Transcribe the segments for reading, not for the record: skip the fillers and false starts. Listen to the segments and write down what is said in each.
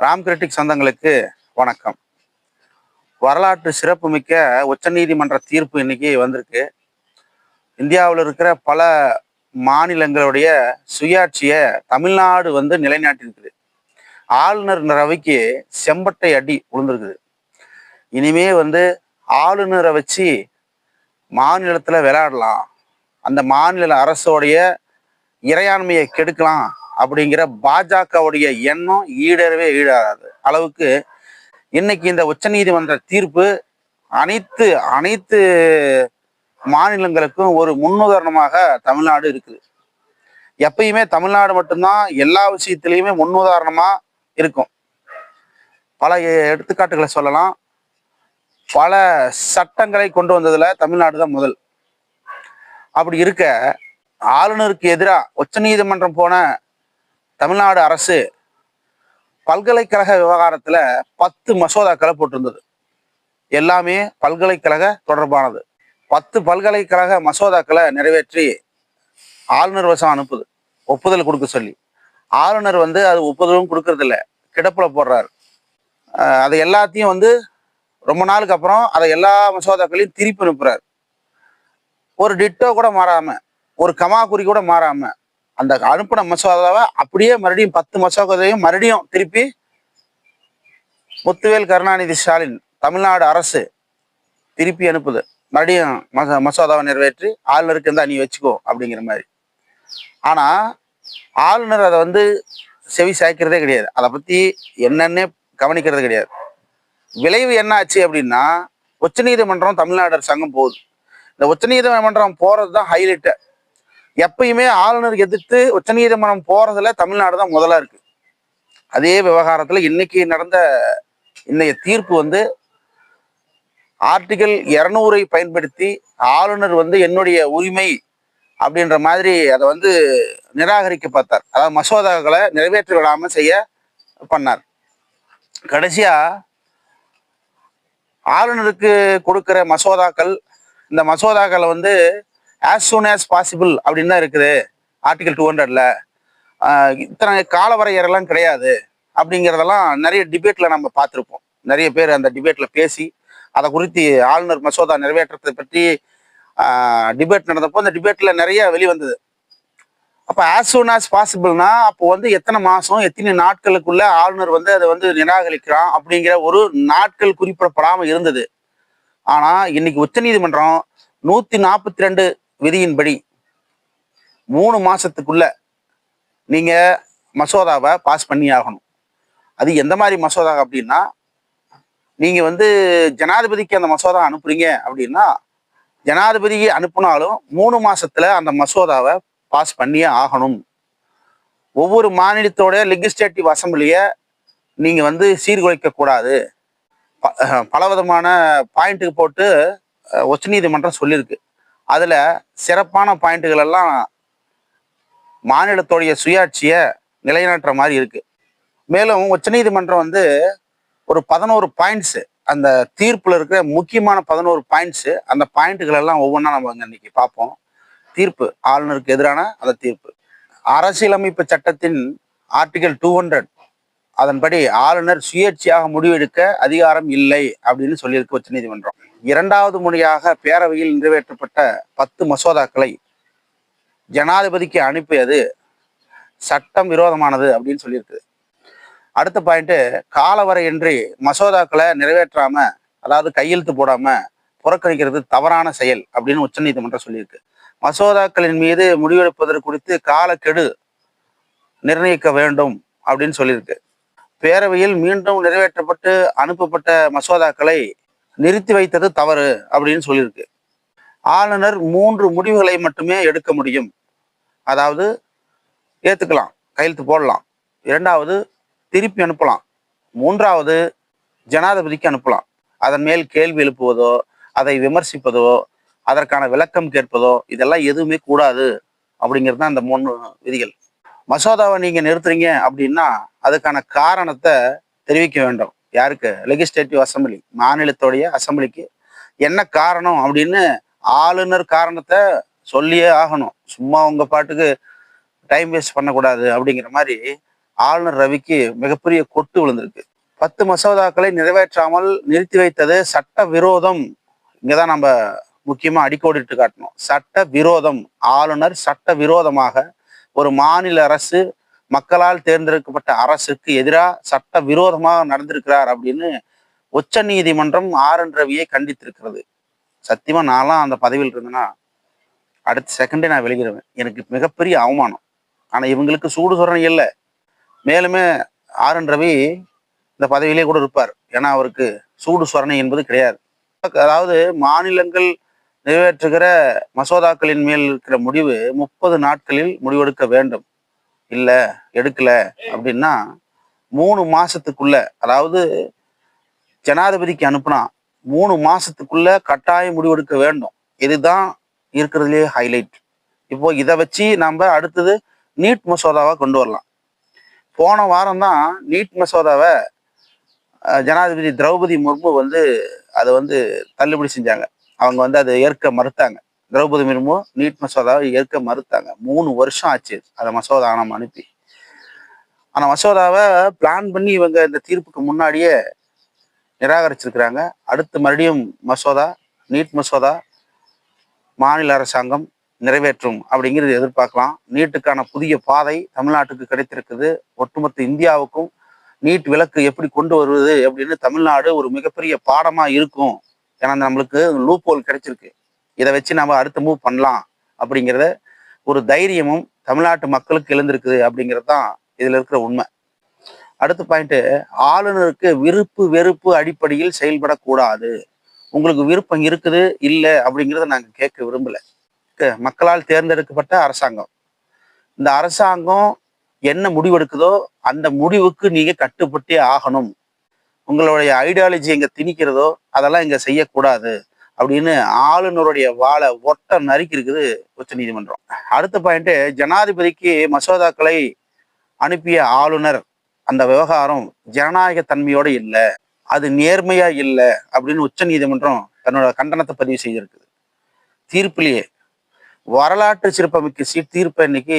Ram critic சொந்தங்களுக்கு வணக்கம். வரலாற்று சிறப்புமிக்க உச்சநீதிமன்ற தீர்ப்பு இன்னைக்கு வந்திருக்கு. இந்தியாவில் இருக்கிற பல மாநிலங்களுடைய சுயாட்சியை தமிழ்நாடு நிலைநாட்டியிருக்குது. ஆளுநர் ரவிக்கு செம்பட்டை அடி விழுந்திருக்குது. இனிமே ஆளுநரை வச்சு மாநிலத்துல விளையாடலாம், அந்த மாநில அரசோடைய இறையாண்மையை கெடுக்கலாம் அப்படிங்கிற பாஜகவுடைய எண்ணம் ஈடேறவே ஈடாது அளவுக்கு இன்னைக்கு இந்த உச்சநீதிமன்ற தீர்ப்பு அனைத்து அனைத்து மாநிலங்களுக்கும் ஒரு முன்னுதாரணமாக தமிழ்நாடு இருக்குது. எப்பயுமே தமிழ்நாடு மட்டும்தான் எல்லா விஷயத்திலையுமே முன்னுதாரணமா இருக்கும். பல எடுத்துக்காட்டுகளை சொல்லலாம். பல சட்டங்களை கொண்டு வந்ததுல தமிழ்நாடு தான் முதல். அப்படி இருக்க ஆளுநருக்கு எதிராக உச்சநீதிமன்றம் போன தமிழ்நாடு அரசு பல்கலைக்கழக விவகாரத்துல 10 மசோதாக்களை போட்டிருந்தது. எல்லாமே பல்கலைக்கழக தொடர்பானது. 10 பல்கலைக்கழக மசோதாக்களை நிறைவேற்றி ஆளுநர் வசம் அனுப்புது, ஒப்புதல் கொடுக்க சொல்லி. ஆளுநர் அது ஒப்புதலும் கொடுக்கறது இல்லை, கிடப்புல போடுறாரு. அதை எல்லாத்தையும் ரொம்ப நாளுக்கு அப்புறம் அதை எல்லா மசோதாக்களையும் திருப்பி அனுப்புறாரு. ஒரு டிட்டோ கூட மாறாம, ஒரு கமா குறி கூட மாறாம அந்த அனுப்பின மசோதாவை அப்படியே மறுபடியும் 10 மசோதாவையும் மறுபடியும் திருப்பி முத்துவேல் கருணாநிதி ஸ்டாலின் தமிழ்நாடு அரசு திருப்பி அனுப்புது. மறுபடியும் மசோதாவை நிறைவேற்றி ஆளுநருக்கு நீ வச்சுக்கோ அப்படிங்கிற மாதிரி. ஆனா ஆளுநர் அதை செவி சாய்க்கிறதே கிடையாது. அதை பத்தி என்னன்னே கவனிக்கிறது கிடையாது. விளைவு என்ன ஆச்சு அப்படின்னா, உச்சநீதிமன்றம் தமிழ்நாடு அரசாங்கம் போகுது. இந்த உச்சநீதிமன்றம் போறதுதான் ஹைலைட்டு. எப்பயுமே ஆளுநருக்கு எதிர்த்து உச்சநீதிமன்றம் போறதுல தமிழ்நாடு தான் முதலா இருக்கு. அதே விவகாரத்துல இன்னைக்கு நடந்த இன்னைய தீர்ப்பு ஆர்டிகல் 200 பயன்படுத்தி ஆளுநர் என்னுடைய உரிமை அப்படின்ற மாதிரி அதை நிராகரிக்க பார்த்தார். அதாவது மசோதாக்களை நிறைவேற்றி விடாம செய்ய பண்ணார். கடைசியா ஆளுநருக்கு கொடுக்கிற மசோதாக்கள், இந்த மசோதாக்களை as soon as possible அப்படின்னு தான் இருக்குது. ஆர்டிகல் 200ல இத்தனை காலவரையறைலாம் கிடையாது அப்படிங்கிறதெல்லாம் நிறைய டிபேட்ல நம்ம பார்த்துருப்போம். நிறைய பேர் அந்த டிபேட்ல பேசி அதை குறித்து ஆளுநர் மசோதா நிறைவேற்றத்தை பற்றி டிபேட் நடந்தப்போ அந்த டிபேட்ல நிறைய வெளிவந்தது. அப்போ as soon as possibleனா அப்போ எத்தனை மாசம் எத்தனை நாட்களுக்குள்ள ஆளுநர் அதை நிராகரிக்கிறான் அப்படிங்கிற ஒரு நாட்கள் குறிப்பிடப்படாமல் இருந்தது. ஆனா இன்னைக்கு உச்சநீதிமன்றம் 142 விதியின்படி 3 மாசத்துக்குள்ள நீங்க மசோதாவை பாஸ் பண்ணி ஆகணும். அது எந்த மாதிரி மசோதா அப்படின்னா, நீங்க ஜனாதிபதிக்கு அந்த மசோதா அனுப்புறீங்க அப்படின்னா, ஜனாதிபதிக்கு அனுப்புனாலும் 3 மாசத்துல அந்த மசோதாவை பாஸ் பண்ணியே ஆகணும். ஒவ்வொரு மாநிலத்தோட லெஜிஸ்லேட்டிவ் அசம்பிளிய நீங்க சீர்குலைக்க கூடாது. பலவிதமான பாயிண்ட்டுக்கு போட்டு உச்சநீதிமன்றம் சொல்லியிருக்கு. அதுல சிறப்பான பாயிண்ட்டுகள் எல்லாம் மாநிலத்தோடைய சுயாட்சியை நிலைநாட்டுற மாதிரி இருக்கு. மேலும் உச்சநீதிமன்றம் ஒரு 11 பாயிண்ட்ஸ், அந்த தீர்ப்புல இருக்கிற முக்கியமான 11 பாயிண்ட்ஸ், அந்த பாயிண்ட்டுகள் எல்லாம் ஒவ்வொன்றா நம்ம இன்னைக்கு பார்ப்போம். தீர்ப்பு, ஆளுநருக்கு எதிரான அந்த தீர்ப்பு. அரசியலமைப்பு சட்டத்தின் ஆர்டிகல் 200 அதன்படி ஆளுநர் சுயேட்சையாக முடிவெடுக்க அதிகாரம் இல்லை அப்படின்னு சொல்லியிருக்கு உச்சநீதிமன்றம். 2வது முறையாக பேரவையில் நிறைவேற்றப்பட்ட 10 மசோதாக்களை ஜனாதிபதிக்கு அனுப்பியது சட்டம் விரோதமானது அப்படின்னு சொல்லியிருக்கு. அடுத்த பாயிண்ட், காலவரையின்றி மசோதாக்களை நிறைவேற்றாம, அதாவது கையெழுத்து போடாம புறக்கணிக்கிறது தவறான செயல் அப்படின்னு உச்சநீதிமன்றம் சொல்லியிருக்கு. மசோதாக்களின் மீது முடிவெடுப்பதற்கு குறித்து காலக்கெடு நிர்ணயிக்க வேண்டும் அப்படின்னு சொல்லியிருக்கு. பேரவையில் மீண்டும் நிறைவேற்றப்பட்டு அனுப்பப்பட்ட மசோதாக்களை நிறுத்தி வைத்தது தவறு அப்படின்னு சொல்லியிருக்கு. ஆளுநர் 3 முடிவுகளை மட்டுமே எடுக்க முடியும். அதாவது ஏத்துக்கலாம், கையெழுத்து போடலாம். 2வது திருப்பி அனுப்பலாம். 3வது ஜனாதிபதிக்கு அனுப்பலாம். அதன் மேல் கேள்வி எழுப்புவதோ, அதை விமர்சிப்பதோ, அதற்கான விளக்கம் கேட்பதோ இதெல்லாம் எதுவுமே கூடாது அப்படிங்கிறது தான் இந்த 3 விதிகள். மசோதாவை நீங்க நிறுத்துறீங்க அப்படின்னா அதுக்கான காரணத்தை தெரிவிக்க வேண்டும். யாருக்கு? லெஜிஸ்லேட்டிவ் அசம்பிளி, மாநிலத்தோடைய அசம்பிளிக்கு என்ன காரணம் அப்படின்னு ஆளுநர் காரணத்தை சொல்லியே ஆகணும். சும்மா உங்க பாட்டுக்கு டைம் வேஸ்ட் பண்ணக்கூடாது அப்படிங்கிற மாதிரி ஆளுநர் ரவிக்கு மிகப்பெரிய கொட்டு விழுந்திருக்கு. 10 மசோதாக்களை நிறைவேற்றாமல் நிறுத்தி வைத்தது சட்ட விரோதம். இங்கதான் நம்ம முக்கியமா அடிக்கோடிட்டு காட்டணும். சட்ட விரோதம். ஆளுநர் சட்ட விரோதமாக ஒரு மாநில அரசு, மக்களால் தேர்ந்தெடுக்கப்பட்ட அரசுக்கு எதிராக சட்ட விரோதமாக நடந்திருக்கிறார் அப்படின்னு உச்ச நீதிமன்றம் ஆர்.என். ரவியை கண்டித்திருக்கிறது. சத்தியமா நான்லாம் அந்த பதவியில் இருந்தேன்னா அடுத்த செகண்டே நான் வெளியிடுவேன். எனக்கு மிகப்பெரிய அவமானம். ஆனா இவங்களுக்கு சூடு சொரணை இல்லை. மேலுமே ஆர்.என். ரவி இந்த பதவியிலே கூட இருப்பார். ஏன்னா அவருக்கு சூடு சொரணை என்பது கிடையாது. அதாவது மாநிலங்கள் நிறைவேற்றுகிற மசோதாக்களின் மேல் இருக்கிற முடிவு 30 நாட்களில் முடிவெடுக்க வேண்டும். இல்ல எடுக்கல அப்படின்னா 3 மாசத்துக்குள்ள, அதாவது ஜனாதிபதிக்கு அனுப்புனா 3 மாசத்துக்குள்ள கட்டாயம் முடிவெடுக்க வேண்டும். இதுதான் இருக்கிறதுலே ஹைலைட். இப்போ இதை வச்சு நம்ம அடுத்தது நீட் மசோதாவை கொண்டு வரலாம். போன வாரம் தான் நீட் மசோதாவை ஜனாதிபதி திரௌபதி முர்மு அதை தள்ளுபடி செஞ்சாங்க. அவங்க அதை ஏற்க மறுத்தாங்க. திரௌபதி முர்மு நீட் மசோதாவை ஏற்க மறுத்தாங்க. 3 வருஷம் ஆச்சு அந்த மசோதா நம்ம அனுப்பி. ஆனா மசோதாவை பிளான் பண்ணி இவங்க இந்த தீர்ப்புக்கு முன்னாடியே நிராகரிச்சிருக்கிறாங்க. அடுத்து மறுபடியும் நீட் மசோதா மாநில அரசாங்கம் நிறைவேற்றும் அப்படிங்கிறது எதிர்பார்க்கலாம். நீட்டுக்கான புதிய பாதை தமிழ்நாட்டுக்கு கிடைத்திருக்குது. ஒட்டுமொத்த இந்தியாவுக்கும் நீட் விலக்கு எப்படி கொண்டு வருவது அப்படின்னு தமிழ்நாடு ஒரு மிகப்பெரிய பாடமா இருக்கும். ஏன்னா நம்மளுக்கு லூப் ஹோல் கிடைச்சிருக்கு. இதை வச்சு நம்ம அடுத்த மூவ் பண்ணலாம் அப்படிங்கிறத ஒரு தைரியமும் தமிழ்நாட்டு மக்களுக்கு எழுந்திருக்குது அப்படிங்கிறது தான் இதுல இருக்கிற உண்மை. அடுத்த பாயிண்ட், ஆளுநருக்கு விருப்பு வெறுப்பு அடிப்படையில் செயல்படக்கூடாது. உங்களுக்கு விருப்பம் இருக்குது இல்லை அப்படிங்கிறத நாங்க கேட்க விரும்பல. மக்களால் தேர்ந்தெடுக்கப்பட்ட அரசாங்கம். இந்த அரசாங்கம் என்ன முடிவெடுக்குதோ அந்த முடிவுக்கு நீங்க கட்டுப்பட்டே ஆகணும். உங்களுடைய ஐடியாலஜி எங்க திணிக்கிறதோ அதெல்லாம் இங்க செய்யக்கூடாது அப்படின்னு ஆளுநருடைய வாழை ஒட்ட நறுக்கி இருக்குது உச்ச நீதிமன்றம். அடுத்த பாயிண்ட், ஜனாதிபதிக்கு மசோதாக்களை அனுப்பிய ஆளுநர் அந்த விவகாரம் ஜனநாயக தன்மையோட இல்லை, அது நேர்மையா இல்லை அப்படின்னு உச்ச நீதிமன்றம் தன்னோட கண்டனத்தை பதிவு செய்திருக்குது. தீர்ப்பிலேயே வரலாற்று சிறப்புமிக்க தீர்ப்பை இன்னைக்கு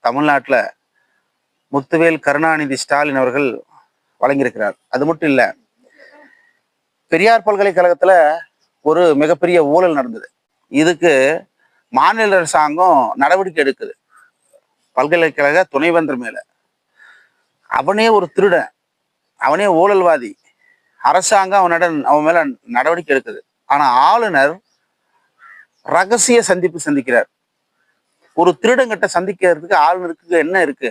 தமிழ்நாட்டில் முத்துவேல் கருணாநிதி ஸ்டாலின் அவர்கள் வழங்கியிருக்கிறார். அது மட்டும் இல்லை, பெரியார் பல்கலைக்கழகத்துல ஒரு மிகப்பெரிய ஊழல் நடந்தது. இதுக்கு மாநில அரசாங்கம் நடவடிக்கை எடுக்குது. பல்கலைக்கழக துணைவேந்தர் மேல. அவனே ஒரு திருடன், அவனே ஊழல்வாதி. அரசாங்கம் அவன் மேல நடவடிக்கை எடுக்குது. ஆனா ஆளுநர் ரகசிய சந்திப்பு சந்திக்கிறார். ஒரு திருடங்கிட்ட சந்திக்கிறதுக்கு ஆளுநருக்கு என்ன இருக்கு?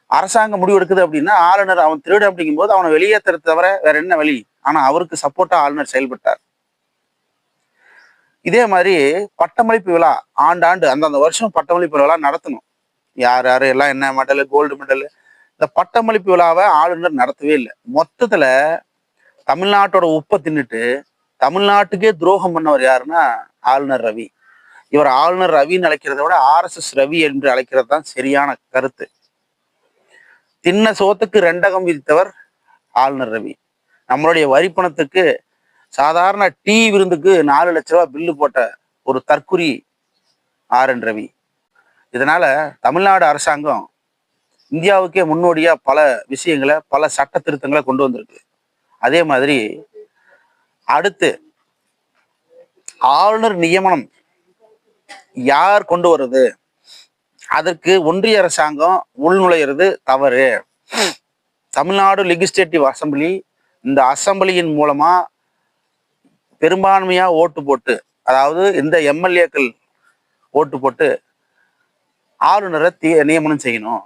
அரசாங்கம் முடிவு எடுக்குது அப்படின்னா ஆளுநர் அவன் திருடன் அப்படிங்கும் போது அவனை வெளியேற்றுறது தவிர வேற என்ன வழி? ஆனா அவருக்கு சப்போர்ட்டா ஆளுநர் செயல்பட்டார். இதே மாதிரி பட்டமளிப்பு விழா ஆண்டாண்டு அந்தந்த வருஷம் பட்டமளிப்பு விழா நடத்தணும். யார் யாரு எல்லாம் என்ன மெடல், கோல்டு மெடல், இந்த பட்டமளிப்பு விழாவை ஆளுநர் நடத்தவே இல்லை. மொத்தத்துல தமிழ்நாட்டோட உப்பை தின்னுட்டு தமிழ்நாட்டுக்கே துரோகம் பண்ணவர் யாருன்னா ஆளுநர் ரவி. இவர் ஆளுநர் ரவின்னு அழைக்கிறத விட RSS ரவி என்று அழைக்கிறது தான் சரியான கருத்து. தின்ன சோத்துக்கு 2 விதித்தவர் ஆளுநர் ரவி. நம்மளுடைய வரிப்பணத்துக்கு சாதாரண டீ விருந்துக்கு 4 லட்ச ரூபாய் பில்லு போட்ட ஒரு தற்குறி ஆர்.என். ரவி. இதனால தமிழ்நாடு அரசாங்கம் இந்தியாவுக்கே முன்னோடியா பல விஷயங்களை, பல சட்ட திருத்தங்களை கொண்டு வந்திருக்கு. அதே மாதிரி அடுத்து ஆளுநர் நியமனம் யார் கொண்டு வர்றது? அதற்கு ஒன்றிய அரசாங்கம் உள்நுழையிறது தவறு. தமிழ்நாடு லெஜிஸ்லேட்டிவ் அசம்பிளி, இந்த அசம்பிளியின் மூலமா பெரும்பான்மையா ஓட்டு போட்டு, அதாவது இந்த எம்எல்ஏக்கள் ஓட்டு போட்டு ஆளுநரை நியமனம் செய்யணும்.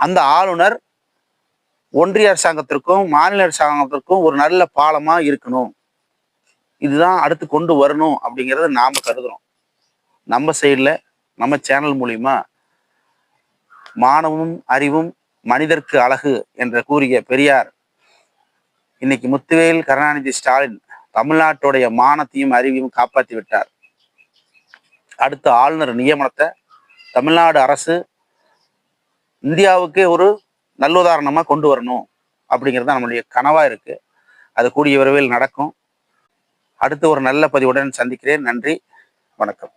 அந்த ஆளுநர் ஒன்றிய அரசாங்கத்திற்கும் மாநில அரசாங்கத்திற்கும் ஒரு நல்ல பாலமா இருக்கணும். இதுதான் அடுத்து கொண்டு வரணும் அப்படிங்கிறத நாம கருதுறோம். நம்ம சைட்ல நம்ம சேனல் மூலியமா மானமும் அறிவும் மனிதர்க்கு அழகு என்று கூறிய பெரியார் இன்னைக்கு முத்துவேல் கருணாநிதி ஸ்டாலின் தமிழ்நாட்டுடைய மானத்தையும் அறிவையும் காப்பாற்றி விட்டார். அடுத்த ஆளுநர் நியமனத்தை தமிழ்நாடு அரசு இந்தியாவுக்கே ஒரு நல்லுதாரணமா கொண்டு வரணும் அப்படிங்கிறது தான் நம்மளுடைய கனவா இருக்கு. அது கூடிய விரைவில் நடக்கும். அடுத்து ஒரு நல்ல பதிவுடன் சந்திக்கிறேன். நன்றி, வணக்கம்.